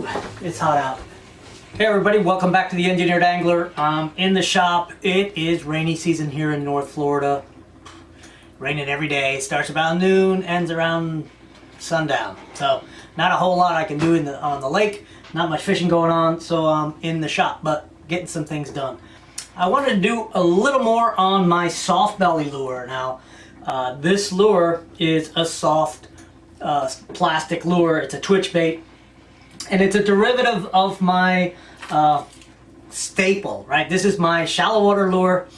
Woo! It's hot out. Hey everybody, welcome back to the Engineered Angler. In the shop. It is rainy season here in North Florida. Raining every day. Starts about noon, ends around sundown. So not a whole lot I can do on the lake. Not much fishing going on, so I'm in the shop, but getting some things done. I wanted to do a little more on my soft belly lure. Now, this lure is a soft plastic lure. It's a twitch bait, and it's a derivative of my staple, right? This is my shallow water lure,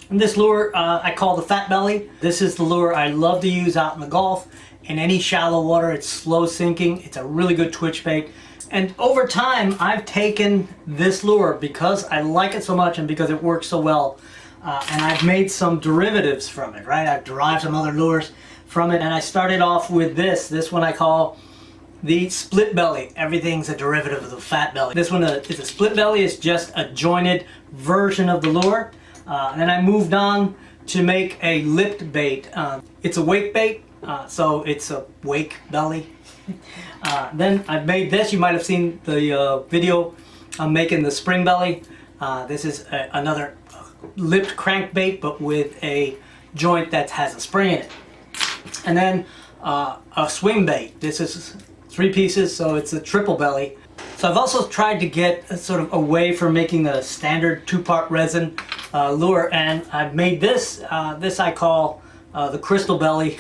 and this lure I call the fat belly. This is the lure I love to use out in the Gulf. In any shallow water, it's slow sinking. It's a really good twitch bait. And over time, I've taken this lure because I like it so much and because it works so well. And I've made some derivatives from it, right? I've derived some other lures from it. And I started off with this one I call the split belly. Everything's a derivative of the fat belly. This one is a split belly. It's just a jointed version of the lure. And then I moved on to make a lipped bait. It's a wake bait, so it's a wake belly. Then I've made this. You might have seen the video I'm making the spring belly. This is another lipped crankbait, but with a joint that has a spring in it. And then a swing bait. This is 3 pieces, so it's a triple belly. So I've also tried to get sort of away from making the standard 2-part resin lure, and I've made this. This I call the crystal belly.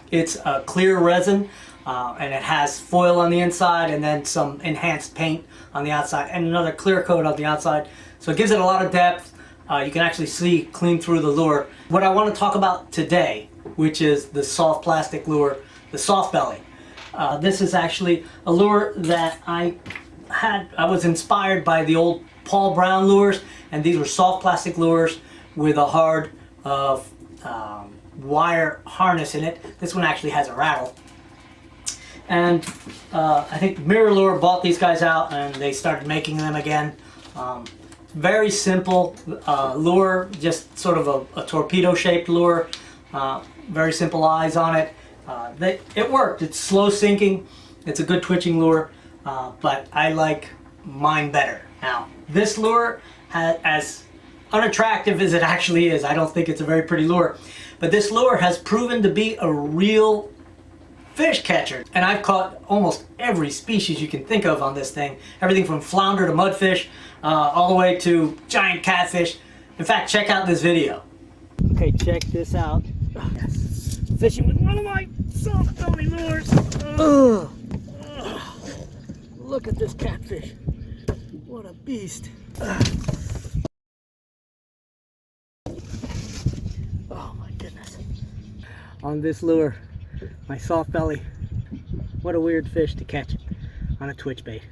It's a clear resin. And it has foil on the inside and then some enhanced paint on the outside and another clear coat on the outside. So it gives it a lot of depth. You can actually see clean through the lure. What I want to talk about today, which is the soft plastic lure, the soft belly. This is actually a lure that I was inspired by the old Paul Brown lures, and these were soft plastic lures with a hard wire harness in it. This one actually has a rattle. And I think Mirror Lure bought these guys out and they started making them again. Very simple lure, just sort of a torpedo shaped lure. Very simple eyes on it. It worked. It's slow sinking. It's a good twitching lure, but I like mine better. Now, this lure, as unattractive as it actually is, I don't think it's a very pretty lure, but this lure has proven to be a real fish catcher. And I've caught almost every species you can think of on this thing. Everything from flounder to mudfish, all the way to giant catfish. In fact, check out this video. Okay, check this out. Yes. Fishing with one of my soft belly lures. Look at this catfish. What a beast. Oh my goodness. On this lure, my soft belly. What a weird fish to catch on a twitch bait.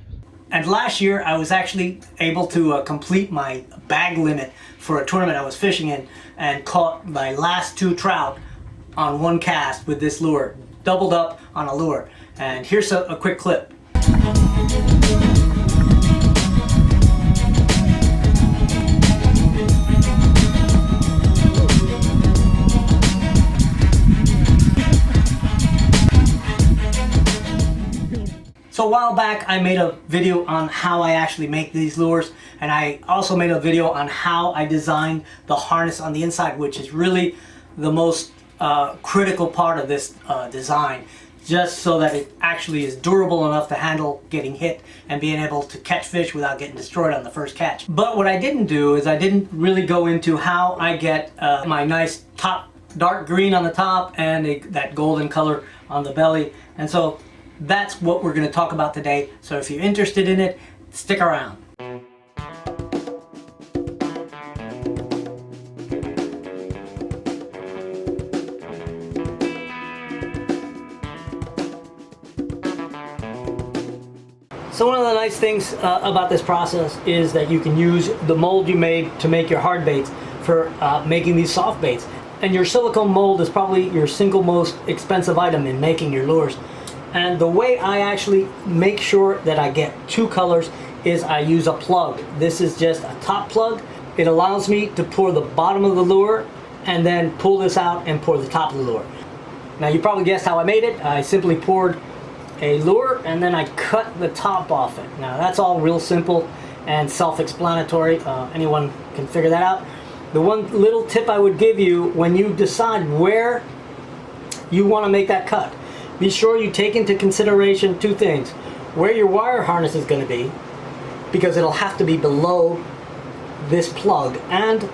And last year I was actually able to complete my bag limit for a tournament I was fishing in and caught my last 2 trout on one cast with this lure. Doubled up on a lure. And here's a quick clip. So a while back I made a video on how I actually make these lures, and I also made a video on how I designed the harness on the inside, which is really the most critical part of this design, just so that it actually is durable enough to handle getting hit and being able to catch fish without getting destroyed on the first catch. But what I didn't do is I didn't really go into how I get my nice top dark green on the top and that golden color on the belly. And so that's what we're going to talk about today. So if you're interested in it, stick around. So one of the nice things about this process is that you can use the mold you made to make your hard baits for making these soft baits. And your silicone mold is probably your single most expensive item in making your lures. And the way I actually make sure that I get 2 colors is I use a plug. This is just a top plug. It allows me to pour the bottom of the lure and then pull this out and pour the top of the lure. Now you probably guessed how I made it. I simply poured a lure and then I cut the top off it. Now that's all real simple and self-explanatory. Anyone can figure that out. The one little tip I would give you when you decide where you want to make that cut, be sure you take into consideration two things. Where your wire harness is going to be, because it'll have to be below this plug, and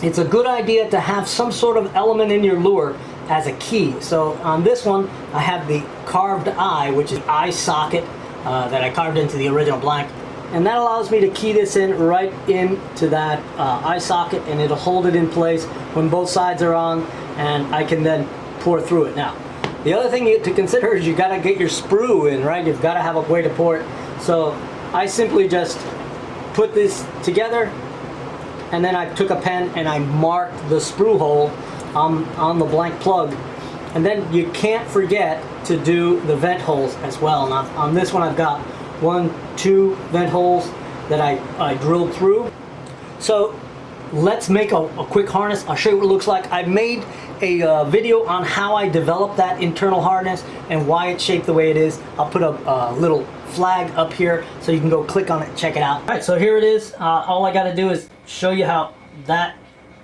it's a good idea to have some sort of element in your lure as a key. So on this one I have the carved eye, which is the eye socket that I carved into the original blank, and that allows me to key this in right into that eye socket, and it'll hold it in place when both sides are on, and I can then pour through it. Now the other thing to consider is you got to get your sprue in, right? You've got to have a way to pour it. So I simply just put this together, and then I took a pen and I marked the sprue hole on the blank plug. And then you can't forget to do the vent holes as well. And on this one I've got 1, 2 vent holes that I drilled through. So let's make a quick harness. I'll show you what it looks like. I made a video on how I developed that internal harness and why it's shaped the way it is. I'll put a little flag up here so you can go click on it and check it out. Alright, so here it is. All I got to do is show you how that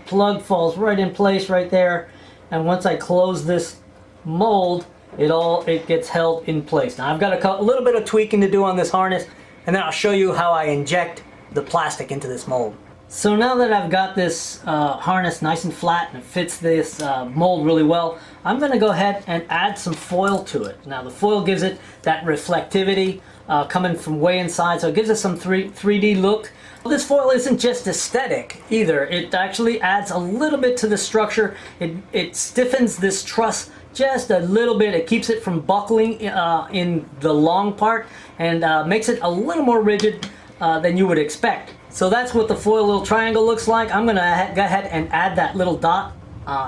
plug falls right in place right there, and once I close this mold, it gets held in place. Now I've got a little bit of tweaking to do on this harness, and then I'll show you how I inject the plastic into this mold. So now that I've got this harness nice and flat and it fits this mold really well, I'm going to go ahead and add some foil to it. Now the foil gives it that reflectivity coming from way inside, so it gives it some 3D look. This foil isn't just aesthetic either, it actually adds a little bit to the structure. It stiffens this truss just a little bit. It keeps it from buckling in the long part, and makes it a little more rigid than you would expect. So that's what the foil little triangle looks like. I'm gonna go ahead and add that little dot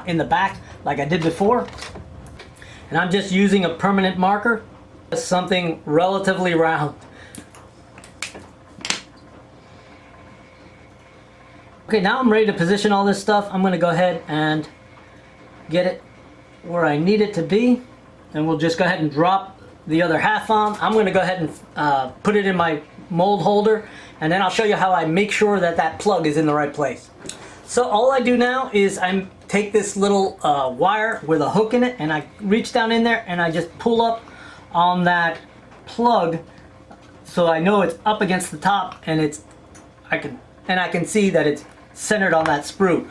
in the back like I did before. And I'm just using a permanent marker, something relatively round. Okay, now I'm ready to position all this stuff. I'm gonna go ahead and get it where I need it to be, and we'll just go ahead and drop the other half on. I'm gonna go ahead and put it in my mold holder, and then I'll show you how I make sure that that plug is in the right place. So all I do now is I take this little wire with a hook in it, and I reach down in there and I just pull up on that plug so I know it's up against the top, and I can see that it's centered on that sprue.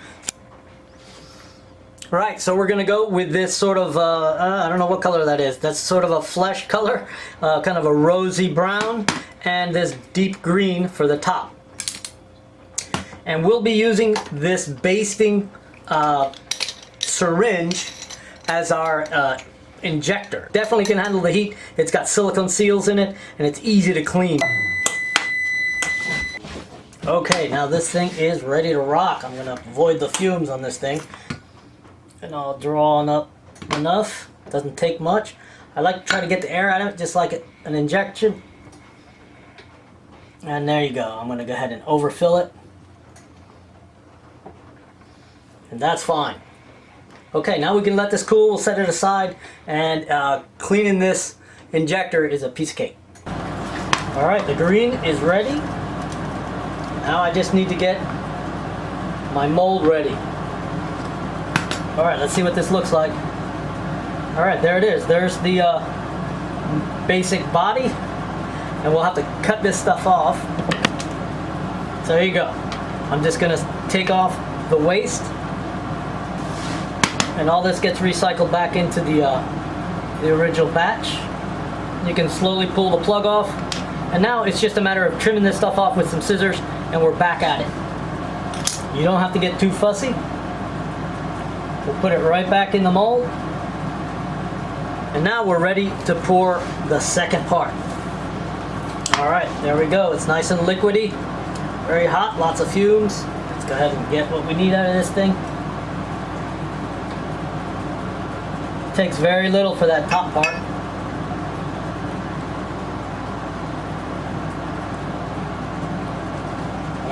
Right, so we're gonna go with this sort of I don't know what color that is. That's sort of a flesh color, kind of a rosy brown, and this deep green for the top. And we'll be using this basting syringe as our injector. Definitely can handle the heat. It's got silicone seals in it, and it's easy to clean. Okay, now this thing is ready to rock. I'm gonna avoid the fumes on this thing, and I'll draw on up enough. Doesn't take much. I like to try to get the air out of it, just like an injection. And there you go. I'm going to go ahead and overfill it. And that's fine. Okay, now we can let this cool. We'll set it aside. And cleaning this injector is a piece of cake. Alright, the green is ready. Now I just need to get my mold ready. Alright, let's see what this looks like. Alright, there it is. There's the basic body. And we'll have to cut this stuff off. So there you go. I'm just going to take off the waste. And all this gets recycled back into the original batch. You can slowly pull the plug off. And now it's just a matter of trimming this stuff off with some scissors, and we're back at it. You don't have to get too fussy. We'll put it right back in the mold. And now we're ready to pour the second part. Alright, there we go. It's nice and liquidy. Very hot, lots of fumes. Let's go ahead and get what we need out of this thing. It takes very little for that top part.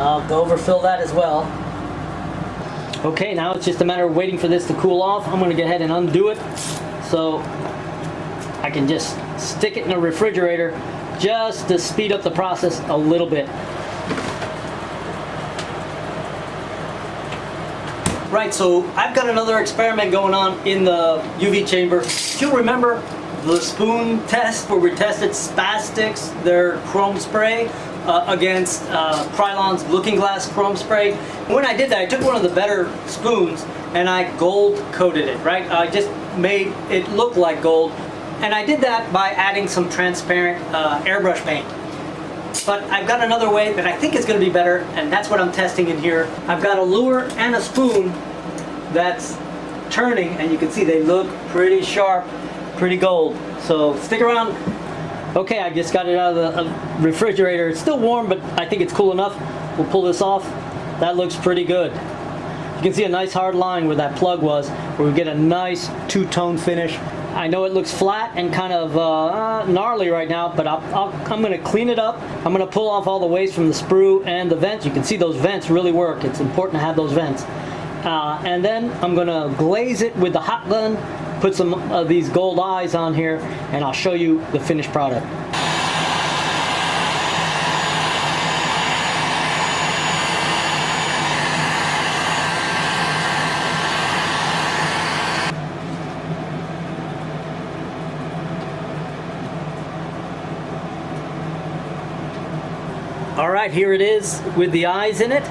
I'll go overfill that as well. Okay, now it's just a matter of waiting for this to cool off. I'm going to go ahead and undo it. So I can just stick it in a refrigerator just to speed up the process a little bit. Right, so I've got another experiment going on in the UV chamber. If you'll remember the spoon test where we tested Spastics, their chrome spray, against Krylon's Looking Glass chrome spray. When I did that, I took one of the better spoons and I gold coated it, right? I just made it look like gold. And I did that by adding some transparent airbrush paint. But I've got another way that I think is going to be better, and that's what I'm testing in here. I've got a lure and a spoon that's turning, and you can see they look pretty sharp, pretty gold. So stick around. Okay, I just got it out of the refrigerator. It's still warm, but I think it's cool enough. We'll pull this off. That looks pretty good. You can see a nice hard line where that plug was, where we get a nice two-tone finish. I know it looks flat and kind of gnarly right now, but I'm going to clean it up. I'm going to pull off all the waste from the sprue and the vents. You can see those vents really work. It's important to have those vents. And then I'm going to glaze it with the hot gun, put some of these gold eyes on here, and I'll show you the finished product. Alright, here it is with the eyes in it.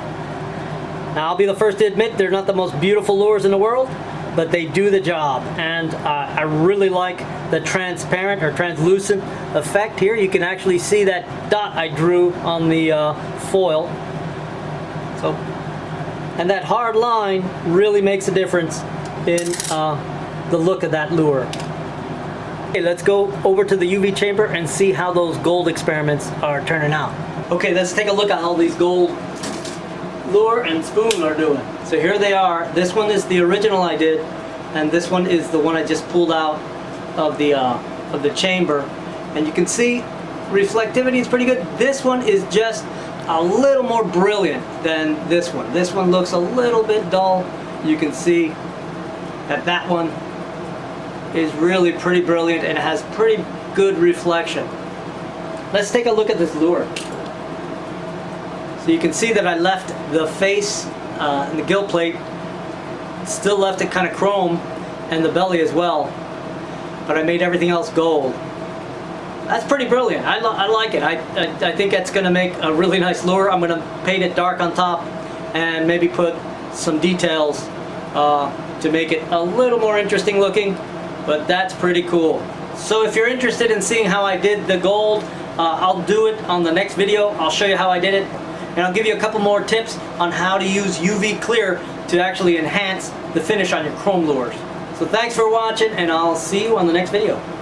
Now I'll be the first to admit they're not the most beautiful lures in the world, but they do the job. And I really like the transparent or translucent effect here. You can actually see that dot I drew on the foil. So, and that hard line really makes a difference in the look of that lure. Okay, let's go over to the UV chamber and see how those gold experiments are turning out. Okay, let's take a look at how these gold lure and spoon are doing. So here they are. This one is the original I did, and this one is the one I just pulled out of the chamber. And you can see reflectivity is pretty good. This one is just a little more brilliant than this one. This one looks a little bit dull. You can see that that one is really pretty brilliant and it has pretty good reflection. Let's take a look at this lure. So you can see that I left the face and the gill plate, still left it kind of chrome, and the belly as well, but I made everything else gold. That's pretty brilliant. I like it. I think that's going to make a really nice lure. I'm going to paint it dark on top and maybe put some details to make it a little more interesting looking, but that's pretty cool. So if you're interested in seeing how I did the gold, I'll do it on the next video. I'll show you how I did it. And I'll give you a couple more tips on how to use UV clear to actually enhance the finish on your chrome lures. So thanks for watching, and I'll see you on the next video.